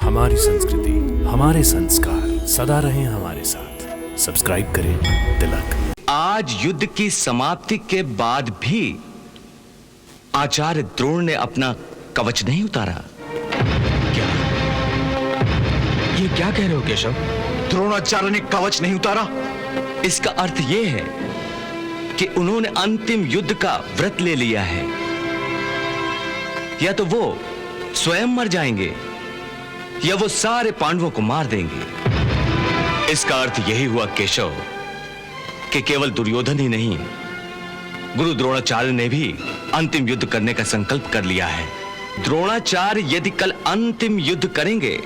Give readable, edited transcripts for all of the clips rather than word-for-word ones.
हमारी संस्कृति, हमारे संस्कार सदा रहें हमारे साथ। सब्सक्राइब करें तिलक। आज युद्ध की समाप्ति के बाद भी आचार्य द्रोण ने अपना कवच नहीं उतारा। क्या? ये क्या कह रहे हो केशव? द्रोणाचार्य ने कवच नहीं उतारा? इसका अर्थ यह है कि उन्होंने अंतिम युद्ध का व्रत ले लिया है। या तो वो स्वयं मर जाएंगे या वो सारे पांडवों को मार देंगे। इसका अर्थ यही हुआ केशव कि केवल दुर्योधन ही नहीं, गुरु द्रोणाचार्य ने भी अंतिम युद्ध करने का संकल्प कर लिया है। द्रोणाचार्य यदि कल अंतिम युद्ध करेंगे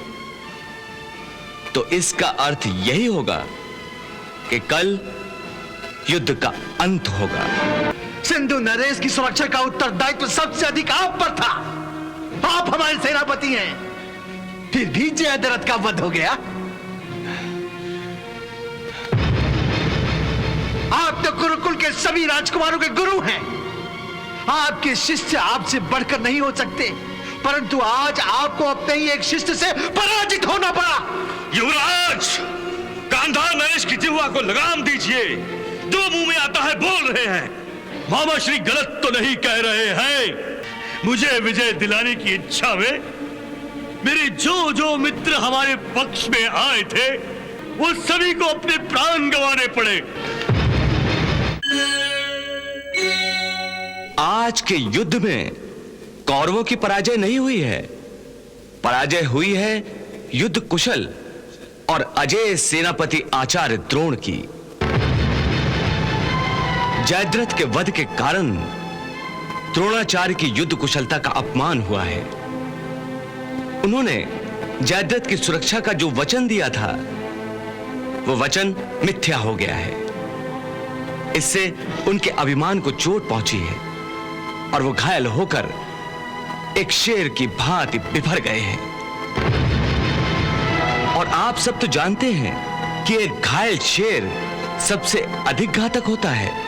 तो इसका अर्थ यही होगा कि कल युद्ध का अंत होगा। सिंधु नरेश की सुरक्षा का उत्तरदायित्व सबसे अधिक आप पर था। आप हमारे सेनापति हैं, फिर भी जयद्रथ का वध हो गया। आप तो गुरुकुल के सभी राजकुमारों के गुरु हैं। आपके शिष्य आपसे बढ़कर नहीं हो सकते, परंतु आज आपको अपने ही एक शिष्य से पराजित होना पड़ा। युवराज, गांधार नरेश की जिह्वा को लगाम दीजिए। जो मुंह में आता है बोल रहे हैं। मामा श्री गलत तो नहीं कह रहे हैं। मुझे विजय दिलाने की इच्छा में मेरे जो जो मित्र हमारे पक्ष में आए थे वो सभी को अपने प्राण गंवाने पड़े। आज के युद्ध में कौरवों की पराजय नहीं हुई है, पराजय हुई है युद्ध कुशल और अजय सेनापति आचार्य द्रोण की। जयद्रथ के वध के कारण द्रोणाचार्य की युद्ध कुशलता का अपमान हुआ है। उन्होंने जयद्रथ की सुरक्षा का जो वचन दिया था वो वचन मिथ्या हो गया है। इससे उनके अभिमान को चोट पहुंची है और वो घायल होकर एक शेर की भांति बिफर गए हैं। और आप सब तो जानते हैं कि एक घायल शेर सबसे अधिक घातक होता है।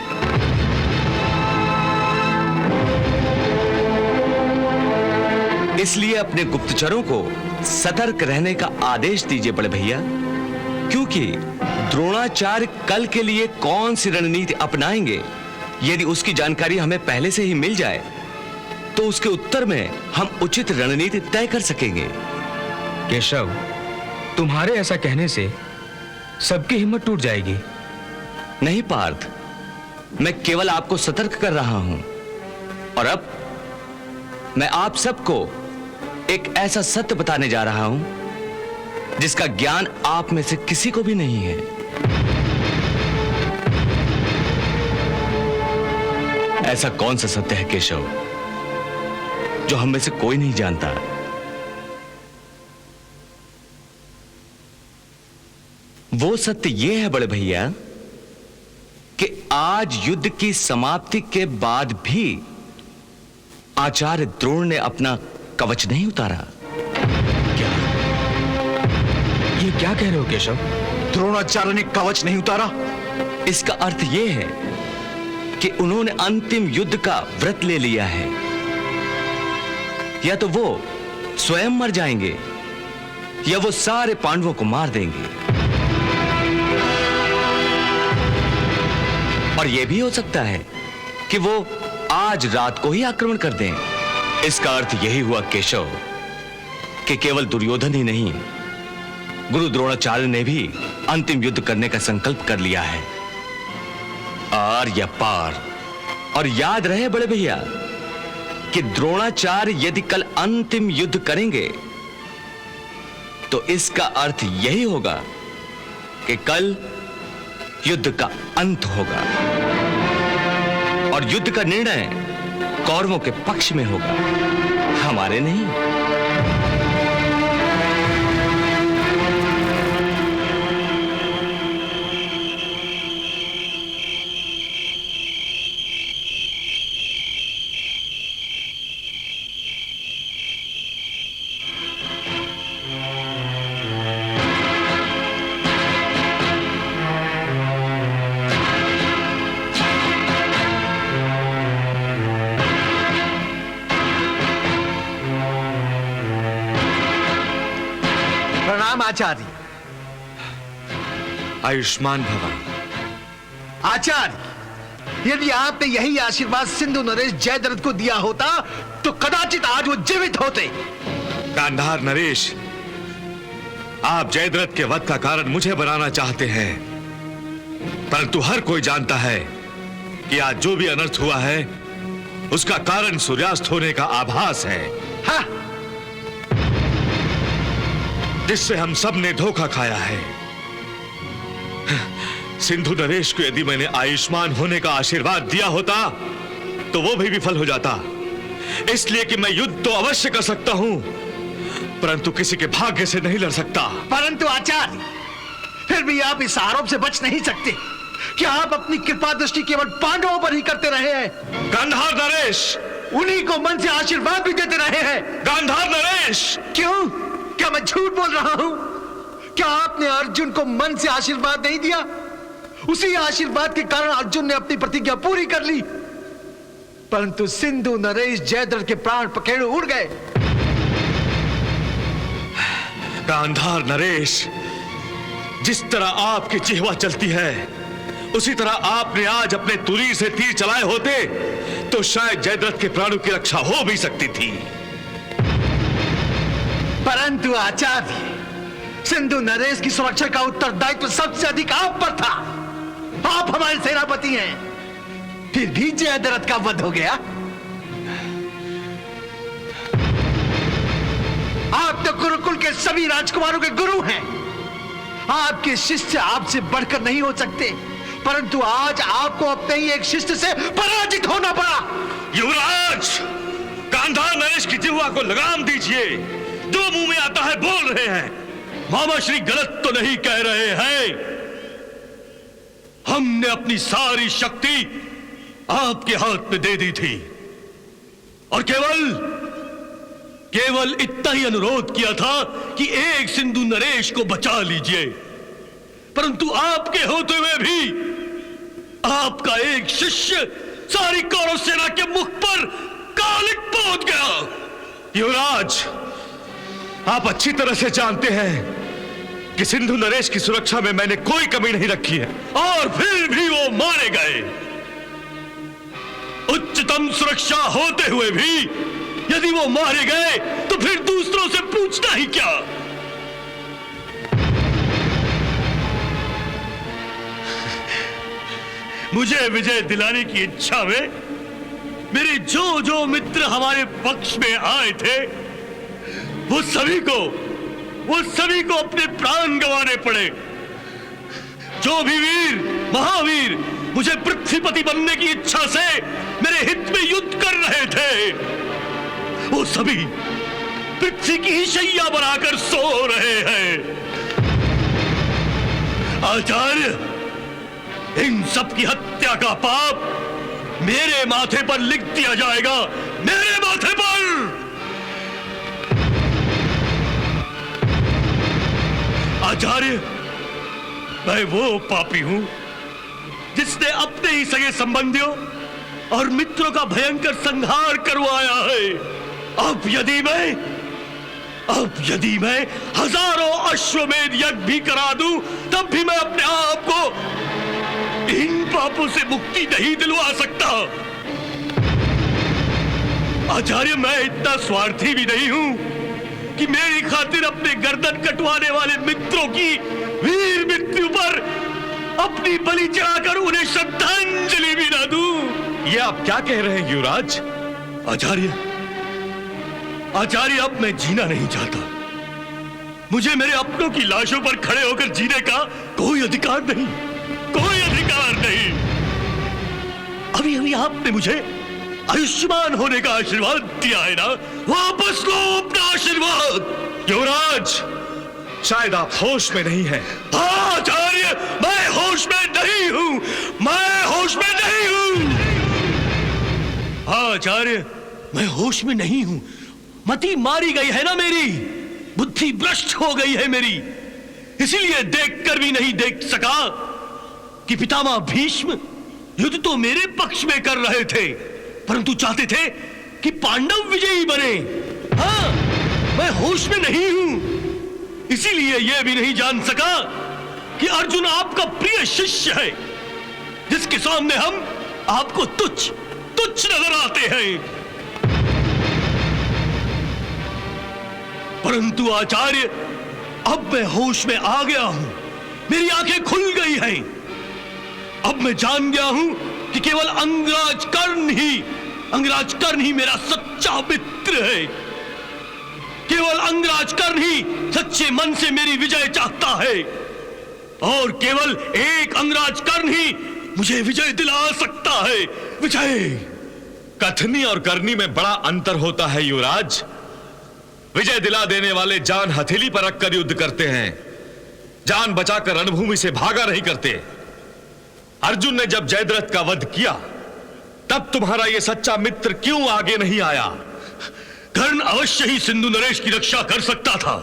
इसलिए अपने गुप्तचरों को सतर्क रहने का आदेश दीजिए बड़े भैया, क्योंकि द्रोणाचार्य कल के लिए कौन सी रणनीति अपनाएंगे यदि उसकी जानकारी हमें पहले से ही मिल जाए तो उसके उत्तर में हम उचित रणनीति तय कर सकेंगे। केशव, तुम्हारे ऐसा कहने से सबकी हिम्मत टूट जाएगी। नहीं पार्थ, मैं केवल आपको सतर्क कर रहा हूं। और अब मैं आप सबको एक ऐसा सत्य बताने जा रहा हूं जिसका ज्ञान आप में से किसी को भी नहीं है। ऐसा कौन सा सत्य है केशव जो हम में से कोई नहीं जानता? वो सत्य यह है बड़े भैया कि आज युद्ध की समाप्ति के बाद भी आचार्य द्रोण ने अपना कवच नहीं उतारा। क्या? ये क्या कह रहे हो केशव? द्रोणाचार्य ने कवच नहीं उतारा? इसका अर्थ यह है कि उन्होंने अंतिम युद्ध का व्रत ले लिया है। या तो वो स्वयं मर जाएंगे या वो सारे पांडवों को मार देंगे। और यह भी हो सकता है कि वो आज रात को ही आक्रमण कर दें। इसका अर्थ यही हुआ केशव कि केवल दुर्योधन ही नहीं, गुरु द्रोणाचार्य ने भी अंतिम युद्ध करने का संकल्प कर लिया है। आर या पार। और याद रहे बड़े भैया कि द्रोणाचार्य यदि कल अंतिम युद्ध करेंगे तो इसका अर्थ यही होगा कि कल युद्ध का अंत होगा और युद्ध का निर्णय कौरवों के पक्ष में होगा, हमारे नहीं। प्रणाम आचार्य। आयुष्मान भवा। आचार्य, यदि आपने यही आशीर्वाद सिंधु नरेश जयद्रथ को दिया होता तो कदाचित आज वो जीवित होते। गांधार नरेश, आप जयद्रथ के वध का कारण मुझे बनाना चाहते हैं, परंतु हर कोई जानता है कि आज जो भी अनर्थ हुआ है उसका कारण सूर्यास्त होने का आभास है। हाँ? जिससे हम सब ने धोखा खाया है। सिंधु नरेश को यदि मैंने आयुष्मान होने का आशीर्वाद दिया होता तो वो भी विफल हो जाता, इसलिए कि मैं युद्ध तो अवश्य कर सकता हूं परंतु किसी के भाग्य से नहीं लड़ सकता। परंतु आचार्य, फिर भी आप इस आरोप से बच नहीं सकते कि आप अपनी कृपा दृष्टि केवल पांडवों पर ही करते रहे हैं। गांधार नरेश, उन्हीं को मन से आशीर्वाद भी देते रहे हैं। गांधार नरेश, क्यों? क्या मैं झूठ बोल रहा हूं? क्या आपने अर्जुन को मन से आशीर्वाद नहीं दिया? उसी आशीर्वाद के कारण अर्जुन ने अपनी प्रतिज्ञा पूरी कर ली, परंतु सिंधु नरेश जयद्रथ के प्राण पखेरु उड़ गए। गांधार नरेश, जिस तरह आपकी जिह्वा चलती है उसी तरह आपने आज अपने तुरीर से तीर चलाए होते तो शायद जयद्रथ के प्राणों की रक्षा हो भी सकती थी। परंतु आचार्य, सिंधु नरेश की सुरक्षा का उत्तरदायित्व सबसे अधिक आप पर था। आप हमारे सेनापति हैं, फिर भी जयद्रथ का वध हो गया। आप तो गुरुकुल के सभी राजकुमारों के गुरु हैं। आपके शिष्य आपसे बढ़कर नहीं हो सकते, परंतु आज आपको अपने ही एक शिष्य से पराजित होना पड़ा। युवराज, गांधार नरेश की जिह्वा को लगाम दीजिए। जो मुंह में आता है बोल रहे हैं। मामा श्री गलत तो नहीं कह रहे हैं। हमने अपनी सारी शक्ति आपके हाथ में दे दी थी और केवल इतना ही अनुरोध किया था कि एक सिंधु नरेश को बचा लीजिए, परंतु आपके होते हुए भी आपका एक शिष्य सारी कौरव सेना के मुख पर कालिक पोत गया। युवराज, आप अच्छी तरह से जानते हैं कि सिंधु नरेश की सुरक्षा में मैंने कोई कमी नहीं रखी है और फिर भी वो मारे गए। उच्चतम सुरक्षा होते हुए भी यदि वो मारे गए तो फिर दूसरों से पूछना ही क्या। मुझे विजय दिलाने की इच्छा में मेरे जो जो मित्र हमारे पक्ष में आए थे वो सभी को अपने प्राण गंवाने पड़े। जो भी वीर महावीर मुझे पृथ्वीपति बनने की इच्छा से मेरे हित में युद्ध कर रहे थे, वो सभी पृथ्वी की ही शैया बनाकर सो रहे हैं। आचार्य, इन सब की हत्या का पाप मेरे माथे पर लिख दिया जाएगा, मेरे माथे पर। आचार्य, मैं वो पापी हूं जिसने अपने ही सगे संबंधियों और मित्रों का भयंकर संहार करवाया है। अब यदि मैं हजारों अश्वमेध यज्ञ भी करा दूं तब भी मैं अपने आप को इन पापों से मुक्ति नहीं दिलवा सकता। आचार्य, मैं इतना स्वार्थी भी नहीं हूं कि मेरी खातिर अपने गर्दन कटवाने वाले मित्रों की वीर मृत्यु पर अपनी बलि चढ़ाकर उन्हें श्रद्धांजलि भी ना दूं। ये आप क्या कह रहे हैं युवराज? आचार्य, अब मैं जीना नहीं चाहता। मुझे मेरे अपनों की लाशों पर खड़े होकर जीने का कोई अधिकार नहीं। अभी आपने मुझे आयुष्मान होने का आशीर्वाद दिया है ना, वापस लो अपना आशीर्वाद। युवराज, शायद आप होश में नहीं हैं। हाँ आचार्य, मैं होश में नहीं हूं। हाँ आचार्य, मैं होश में नहीं हूं। मति मारी गई है ना मेरी, बुद्धि भ्रष्ट हो गई है मेरी, इसीलिए देखकर भी नहीं देख सका कि पितामह भीष्म युद्ध तो मेरे पक्ष में कर रहे थे, परंतु चाहते थे कि पांडव विजयी बने। हाँ, मैं होश में नहीं हूं, इसीलिए यह भी नहीं जान सका कि अर्जुन आपका प्रिय शिष्य है, जिसके सामने हम आपको तुच्छ तुच्छ नजर आते हैं। परंतु आचार्य, अब मैं होश में आ गया हूं, मेरी आंखें खुल गई हैं। अब मैं जान गया हूं कि केवल अंगराज कर्ण ही मेरा सच्चा मित्र है। केवल अंगराज कर्ण ही सच्चे मन से मेरी विजय चाहता है, और केवल एक अंगराज कर्ण ही मुझे विजय दिला सकता है। विजय। कथनी और करनी में बड़ा अंतर होता है युवराज। विजय दिला देने वाले जान हथेली पर रखकर युद्ध करते हैं, जान बचाकर रणभूमि से भागा नहीं करते। अर्जुन ने जब जयद्रथ का वध किया, तब तुम्हारा यह सच्चा मित्र क्यों आगे नहीं आया? कर्ण अवश्य ही सिंधु नरेश की रक्षा कर सकता था,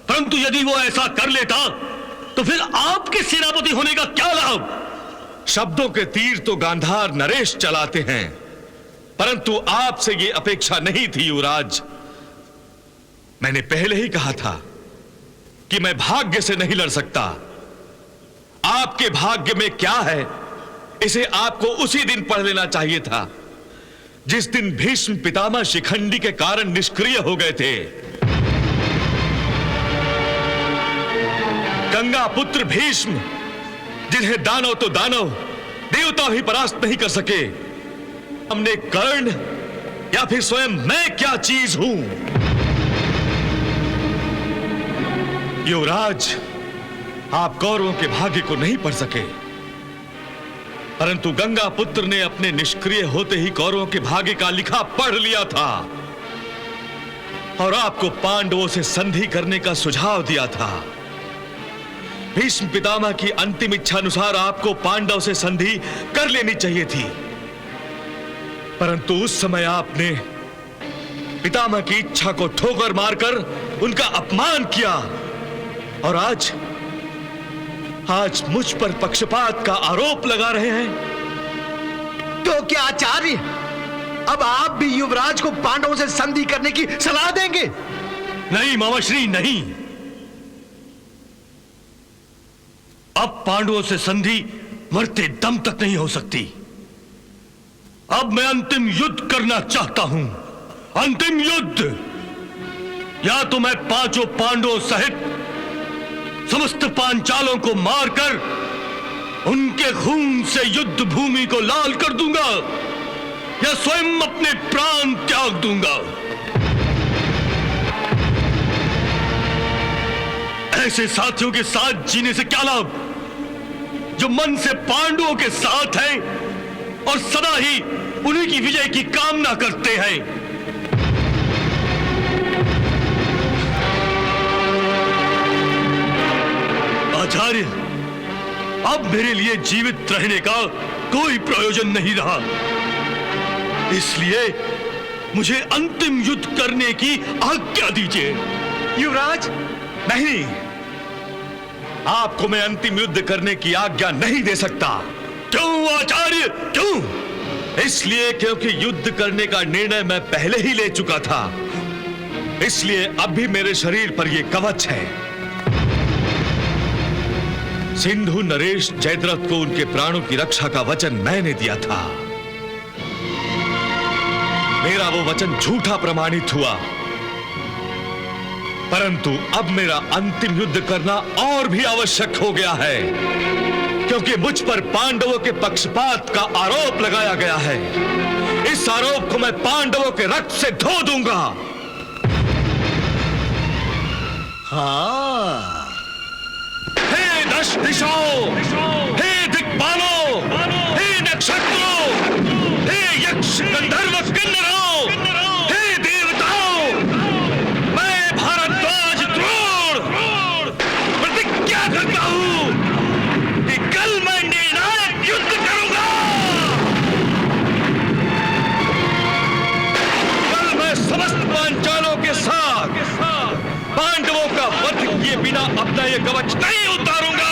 परंतु यदि वो ऐसा कर लेता तो फिर आपके सेनापति होने का क्या लाभ? शब्दों के तीर तो गांधार नरेश चलाते हैं, परंतु आपसे यह अपेक्षा नहीं थी युवराज। मैंने पहले ही कहा था कि मैं भाग्य से नहीं लड़ सकता। आपके भाग्य में क्या है, इसे आपको उसी दिन पढ़ लेना चाहिए था जिस दिन भीष्म पितामह शिखंडी के कारण निष्क्रिय हो गए थे। गंगा पुत्र भीष्म, जिन्हें दानव तो दानव, देवता भी परास्त नहीं कर सके, हमने कर्ण या फिर स्वयं मैं क्या चीज हूं? युवराज, आप कौरवों के भाग्य को नहीं पढ़ सके, परंतु गंगा पुत्र ने अपने निष्क्रिय होते ही कौरवों के भाग्य का लिखा पढ़ लिया था और आपको पांडवों से संधि करने का सुझाव दिया था। भीष्म पितामह की अंतिम इच्छा अनुसार आपको पांडव से संधि कर लेनी चाहिए थी, परंतु उस समय आपने पितामह की इच्छा को ठोकर मारकर उनका अपमान किया, और आज मुझ पर पक्षपात का आरोप लगा रहे हैं। तो क्या आचार्य, अब आप भी युवराज को पांडवों से संधि करने की सलाह देंगे? नहीं मामाश्री, नहीं। अब पांडवों से संधि मरते दम तक नहीं हो सकती। अब मैं अंतिम युद्ध करना चाहता हूं, अंतिम युद्ध। या तो मैं पांचों पांडवों सहित समस्त पांचालों को मारकर उनके खून से युद्ध भूमि को लाल कर दूंगा, या स्वयं अपने प्राण त्याग दूंगा। ऐसे साथियों के साथ जीने से क्या लाभ, जो मन से पांडवों के साथ हैं और सदा ही उन्हीं की विजय की कामना करते हैं। आचार्य, अब मेरे लिए जीवित रहने का कोई प्रयोजन नहीं रहा, इसलिए मुझे अंतिम युद्ध करने की आज्ञा दीजिए। युवराज, नहीं, आपको मैं अंतिम युद्ध करने की आज्ञा नहीं दे सकता। क्यों आचार्य, क्यों? इसलिए क्योंकि युद्ध करने का निर्णय मैं पहले ही ले चुका था, इसलिए अब भी मेरे शरीर पर यह कवच है। सिंधु नरेश जयद्रथ को उनके प्राणों की रक्षा का वचन मैंने दिया था। मेरा वो वचन झूठा प्रमाणित हुआ, परंतु अब मेरा अंतिम युद्ध करना और भी आवश्यक हो गया है, क्योंकि मुझ पर पांडवों के पक्षपात का आरोप लगाया गया है। इस आरोप को मैं पांडवों के रक्त से धो दूंगा। हाँ, हे दश दिशाओं, हे दिक्पालों, हे नक्षत्रों, हे यक्ष गंधर्व किन्नरों, हे देवताओं, मैं भारद्वाज द्रोण प्रतिज्ञा करता हूं कि कल मैं निर्णायक युद्ध करूंगा। कल मैं समस्त पांचालों के साथ पांडवों का वध किए बिना अपना यह कवच नहीं उतारूंगा।